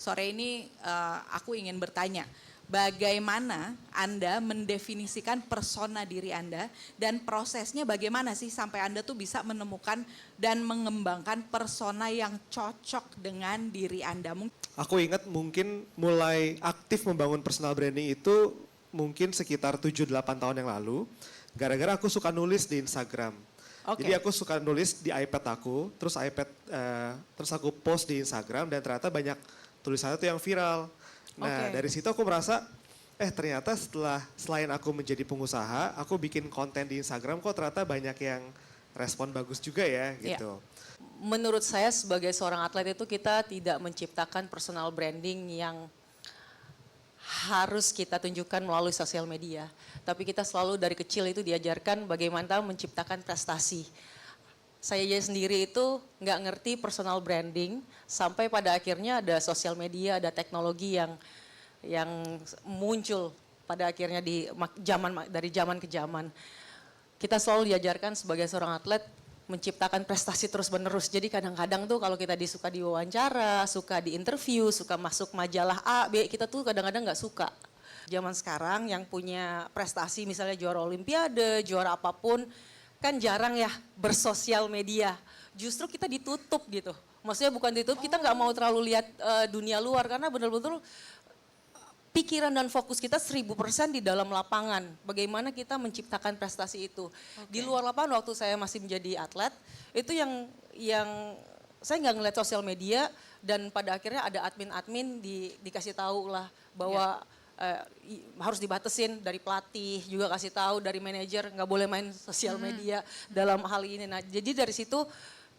sore ini aku ingin bertanya, bagaimana Anda mendefinisikan persona diri Anda dan prosesnya bagaimana sih sampai Anda tuh bisa menemukan dan mengembangkan persona yang cocok dengan diri Anda? Aku ingat mungkin mulai aktif membangun personal branding itu mungkin sekitar 7-8 tahun yang lalu. Gara-gara aku suka nulis di Instagram. Jadi aku suka nulis di iPad aku, terus terus aku post di Instagram dan ternyata banyak tulisannya tuh yang viral. Nah dari situ aku merasa, ternyata selain aku menjadi pengusaha, aku bikin konten di Instagram kok ternyata banyak yang respon bagus juga ya gitu. Menurut saya sebagai seorang atlet itu kita tidak menciptakan personal branding yang harus kita tunjukkan melalui sosial media. Tapi kita selalu dari kecil itu diajarkan bagaimana menciptakan prestasi. Saya sendiri itu nggak ngerti personal branding sampai pada akhirnya ada sosial media, ada teknologi yang muncul pada akhirnya dari zaman ke zaman. Kita selalu diajarkan sebagai seorang atlet menciptakan prestasi terus-menerus. Jadi kadang-kadang tuh kalau kita suka diwawancara, suka di interview, suka masuk majalah A, B, kita tuh kadang-kadang nggak suka. Zaman sekarang yang punya prestasi misalnya juara olimpiade, juara apapun, kan jarang ya bersosial media. Justru kita ditutup gitu. Maksudnya bukan ditutup, kita nggak mau terlalu lihat dunia luar karena benar-benar pikiran dan fokus kita 1000% di dalam lapangan. Bagaimana kita menciptakan prestasi itu. Di luar lapangan waktu saya masih menjadi atlet, itu yang saya nggak ngeliat sosial media dan pada akhirnya ada admin-admin dikasih tahu lah bahwa harus dibatasin dari pelatih, juga kasih tahu dari manajer nggak boleh main sosial media dalam hal ini. Nah, jadi dari situ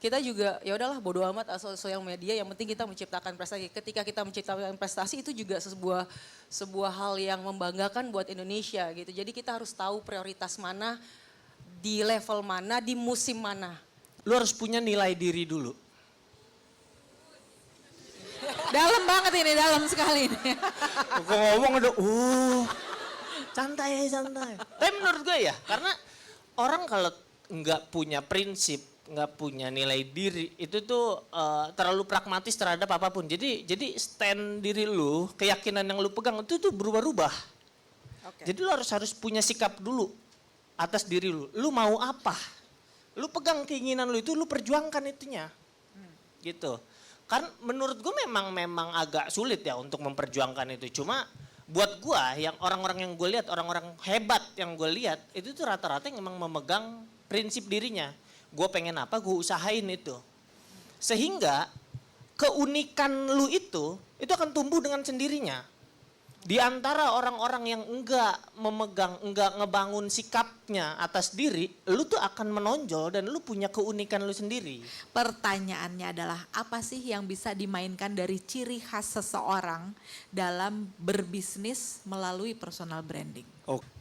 kita juga ya udahlah bodo amat sosial media, yang penting kita menciptakan prestasi. Ketika kita menciptakan prestasi itu juga sebuah hal yang membanggakan buat Indonesia gitu. Jadi kita harus tahu prioritas mana, di level mana, di musim mana. Lu harus punya nilai diri dulu. Dalam banget ini, dalam sekali ini. Kok ngomong udah, santai. Tapi menurut gue ya, karena orang kalau nggak punya prinsip, nggak punya nilai diri, itu tuh terlalu pragmatis terhadap apapun. Jadi stand diri lu, keyakinan yang lu pegang itu tuh berubah-ubah. Jadi lu harus punya sikap dulu atas diri lu. Lu mau apa? Lu pegang keinginan lu itu, lu perjuangkan itunya. Gitu. Kan menurut gue memang agak sulit ya untuk memperjuangkan itu. Cuma buat gue, yang orang-orang yang gue lihat, orang-orang hebat yang gue lihat, itu tuh rata-rata yang memang memegang prinsip dirinya. Gue pengen apa, gue usahain itu. Sehingga keunikan lu itu akan tumbuh dengan sendirinya. Di antara orang-orang yang enggak ngebangun sikapnya atas diri, lu tuh akan menonjol dan lu punya keunikan lu sendiri. Pertanyaannya adalah apa sih yang bisa dimainkan dari ciri khas seseorang dalam berbisnis melalui personal branding?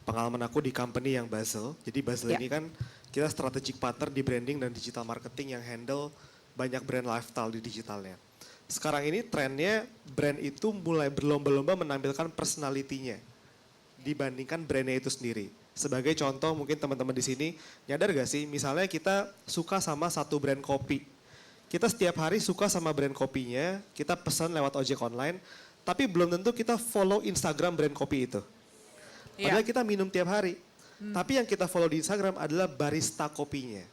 Pengalaman aku di company yang Basel. Jadi Basel ini kan kita strategic partner di branding dan digital marketing yang handle banyak brand lifestyle di digitalnya. Sekarang ini trennya brand itu mulai berlomba-lomba menampilkan personalitinya dibandingkan brandnya itu sendiri. Sebagai contoh mungkin teman-teman di sini nyadar gak sih, misalnya kita suka sama satu brand kopi. Kita setiap hari suka sama brand kopinya, kita pesan lewat ojek online, tapi belum tentu kita follow Instagram brand kopi itu. Padahal kita minum tiap hari. Tapi yang kita follow di Instagram adalah barista kopinya.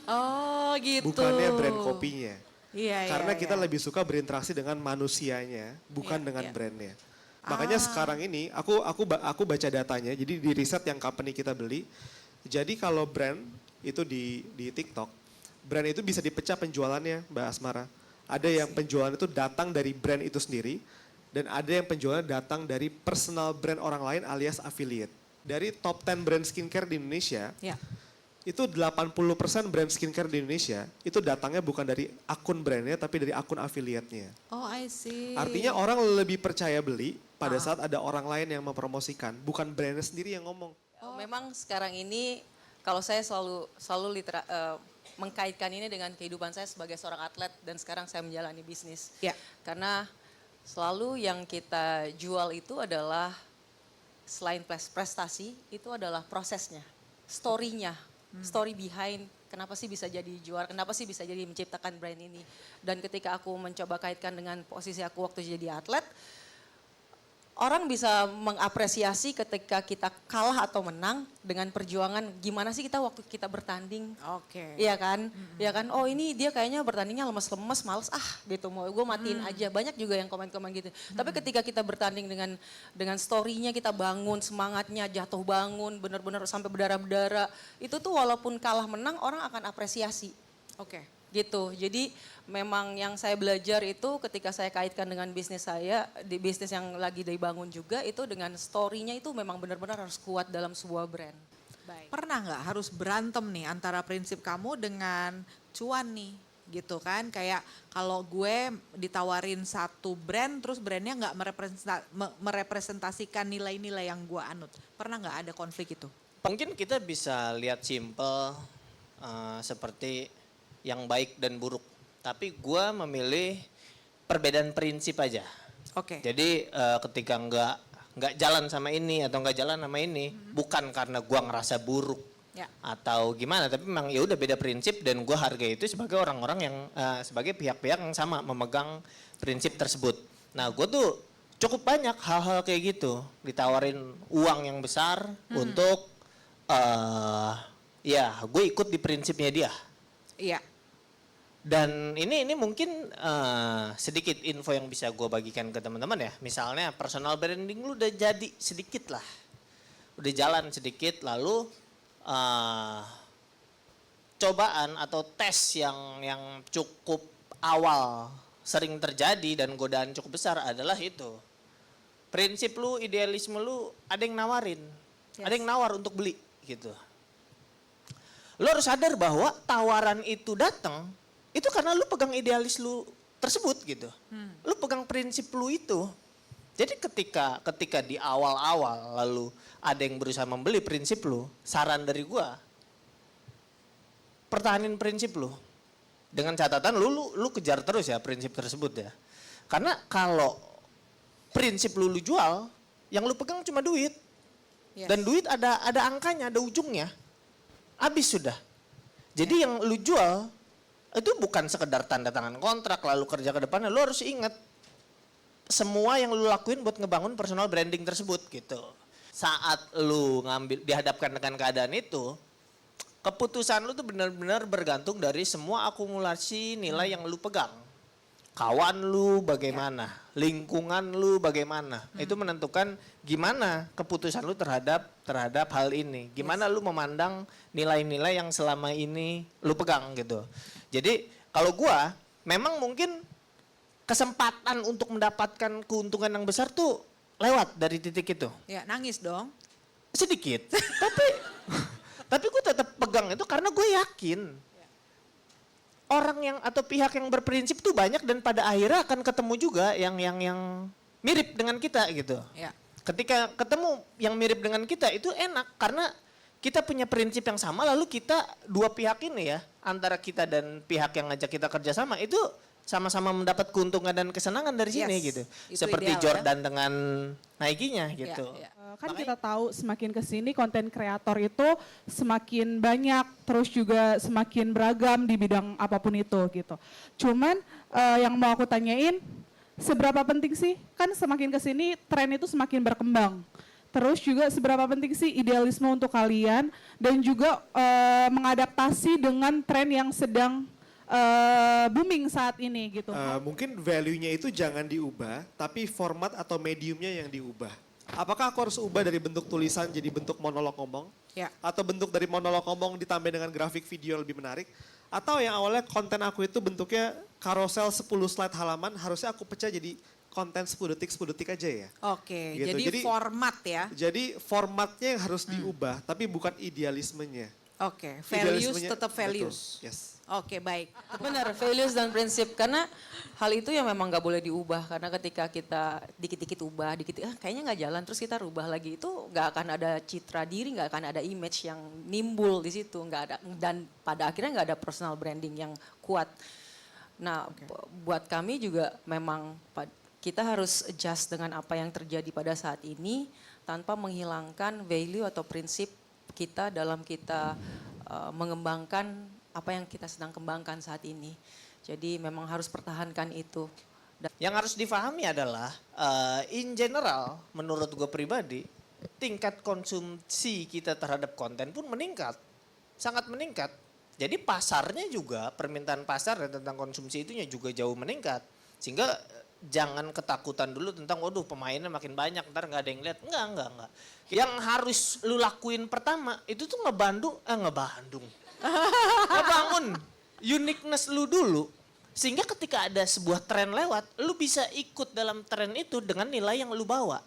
Oh gitu. Bukannya brand kopinya. Karena kita iya. lebih suka berinteraksi dengan manusianya, bukan dengan brandnya. Makanya sekarang ini aku baca datanya, jadi di riset yang company kita beli, jadi kalau brand itu di TikTok, brand itu bisa dipecah penjualannya Mbak Asmara. Ada yang penjualan itu datang dari brand itu sendiri, dan ada yang penjualan datang dari personal brand orang lain alias affiliate. Dari top 10 brand skincare di Indonesia, itu 80% brand skincare di Indonesia itu datangnya bukan dari akun brandnya tapi dari akun affiliate-nya. Oh I see. Artinya orang lebih percaya beli pada saat ada orang lain yang mempromosikan, bukan brandnya sendiri yang ngomong. Memang sekarang ini kalau saya selalu mengkaitkan ini dengan kehidupan saya sebagai seorang atlet dan sekarang saya menjalani bisnis. Karena selalu yang kita jual itu adalah selain prestasi, itu adalah prosesnya, story-nya, story behind kenapa sih bisa jadi juara, kenapa sih bisa jadi menciptakan brand ini. Dan ketika aku mencoba kaitkan dengan posisi aku waktu jadi atlet, orang bisa mengapresiasi ketika kita kalah atau menang dengan perjuangan gimana sih kita waktu kita bertanding. Oke. Iya kan? Iya kan? Oh ini dia kayaknya bertandingnya lemes-lemes, males gitu. Mau gue matiin aja. Banyak juga yang komen-komen gitu. Tapi ketika kita bertanding dengan story-nya kita bangun, semangatnya jatuh bangun, benar-benar sampai berdarah-berdarah. Itu tuh walaupun kalah menang orang akan apresiasi. Oke. Gitu. Jadi memang yang saya belajar itu ketika saya kaitkan dengan bisnis saya, di bisnis yang lagi dibangun juga itu dengan story-nya itu memang benar-benar harus kuat dalam sebuah brand. Baik. Pernah nggak harus berantem nih antara prinsip kamu dengan cuan nih gitu kan? Kayak kalau gue ditawarin satu brand terus brandnya nggak merepresentasikan nilai-nilai yang gue anut. Pernah nggak ada konflik itu? Mungkin kita bisa lihat simple seperti yang baik dan buruk. Tapi gue memilih perbedaan prinsip aja. Oke. Jadi ketika nggak jalan sama ini atau nggak jalan sama ini, bukan karena gue ngerasa buruk Ya. atau gimana, tapi memang ya udah beda prinsip dan gue hargai itu sebagai orang-orang yang sebagai pihak-pihak yang sama memegang prinsip tersebut. Nah gue tuh cukup banyak hal-hal kayak gitu, ditawarin uang yang besar untuk ya gue ikut di prinsipnya dia. Iya. Dan ini mungkin sedikit info yang bisa gue bagikan ke teman-teman ya. Misalnya personal branding lu udah jadi sedikit lah. Udah jalan sedikit lalu cobaan atau tes yang cukup awal sering terjadi dan godaan cukup besar adalah itu. Prinsip lu, idealisme lu ada yang nawarin. Ada yang nawar untuk beli gitu. Lu harus sadar bahwa tawaran itu datang itu karena lu pegang idealis lu tersebut gitu. Lu pegang prinsip lu itu. Jadi ketika di awal-awal lalu ada yang berusaha membeli prinsip lu, saran dari gua pertahanin prinsip lu. Dengan catatan lu kejar terus ya prinsip tersebut ya. Karena kalau prinsip lu jual, yang lu pegang cuma duit. Yes. Dan duit ada angkanya, ada ujungnya. Habis sudah. Jadi yang lu jual itu bukan sekedar tanda tangan kontrak lalu kerja ke depannya. Lu harus ingat semua yang lu lakuin buat ngebangun personal branding tersebut gitu. Saat lu dihadapkan dengan keadaan itu, keputusan lu tuh benar-benar bergantung dari semua akumulasi nilai yang lu pegang. Kawan lu bagaimana, lingkungan lu bagaimana. Itu menentukan gimana keputusan lu terhadap hal ini. Gimana lu memandang nilai-nilai yang selama ini lu pegang gitu. Jadi kalau gua memang mungkin kesempatan untuk mendapatkan keuntungan yang besar tuh lewat dari titik itu. Ya, nangis dong. Sedikit. tapi gue tetap pegang itu karena gue yakin orang yang atau pihak yang berprinsip tuh banyak dan pada akhirnya akan ketemu juga yang mirip dengan kita gitu. Ya. Ketika ketemu yang mirip dengan kita itu enak karena kita punya prinsip yang sama lalu kita dua pihak ini ya antara kita dan pihak yang ngajak kita kerjasama itu sama-sama mendapat keuntungan dan kesenangan dari sini Yes, gitu. itu Seperti ideal, Jordan dengan Nike-nya Ya, gitu. ya. Kan kita tahu semakin kesini konten kreator itu semakin banyak, terus juga semakin beragam di bidang apapun itu gitu. Cuman yang mau aku tanyain, seberapa penting sih, kan semakin kesini tren itu semakin berkembang. Terus juga seberapa penting sih idealisme untuk kalian dan juga mengadaptasi dengan tren yang sedang booming saat ini gitu. Mungkin value-nya itu jangan diubah, tapi format atau mediumnya yang diubah. Apakah aku harus ubah dari bentuk tulisan jadi bentuk monolog ngomong? Ya. Atau bentuk dari monolog ngomong ditambah dengan grafik video lebih menarik? Atau yang awalnya konten aku itu bentuknya karosel 10 slide halaman, harusnya aku pecah jadi konten 10 detik aja ya? Oke, Gitu. jadi format ya. Jadi formatnya yang harus diubah, tapi bukan idealismenya. Oke, values Idealismenya- tetap values. Betul, yes. Oke, baik. Benar, values dan prinsip. Karena hal itu yang memang nggak boleh diubah. Karena ketika kita dikit-dikit ubah, kayaknya nggak jalan, terus kita rubah lagi, itu nggak akan ada citra diri, nggak akan ada image yang nimbul di situ, nggak ada. Dan pada akhirnya nggak ada personal branding yang kuat. Nah, buat kami juga memang kita harus adjust dengan apa yang terjadi pada saat ini tanpa menghilangkan value atau prinsip kita dalam kita mengembangkan apa yang kita sedang kembangkan saat ini. Jadi memang harus pertahankan itu. Yang harus difahami adalah in general menurut gue pribadi tingkat konsumsi kita terhadap konten pun meningkat. Sangat meningkat. Jadi pasarnya juga, permintaan pasar dan tentang konsumsi itunya juga jauh meningkat. Sehingga jangan ketakutan dulu tentang waduh pemainnya makin banyak ntar nggak ada yang lihat. Enggak. Yang harus lu lakuin pertama itu tuh ngebangun uniqueness lu dulu. Sehingga ketika ada sebuah tren lewat, lu bisa ikut dalam tren itu dengan nilai yang lu bawa.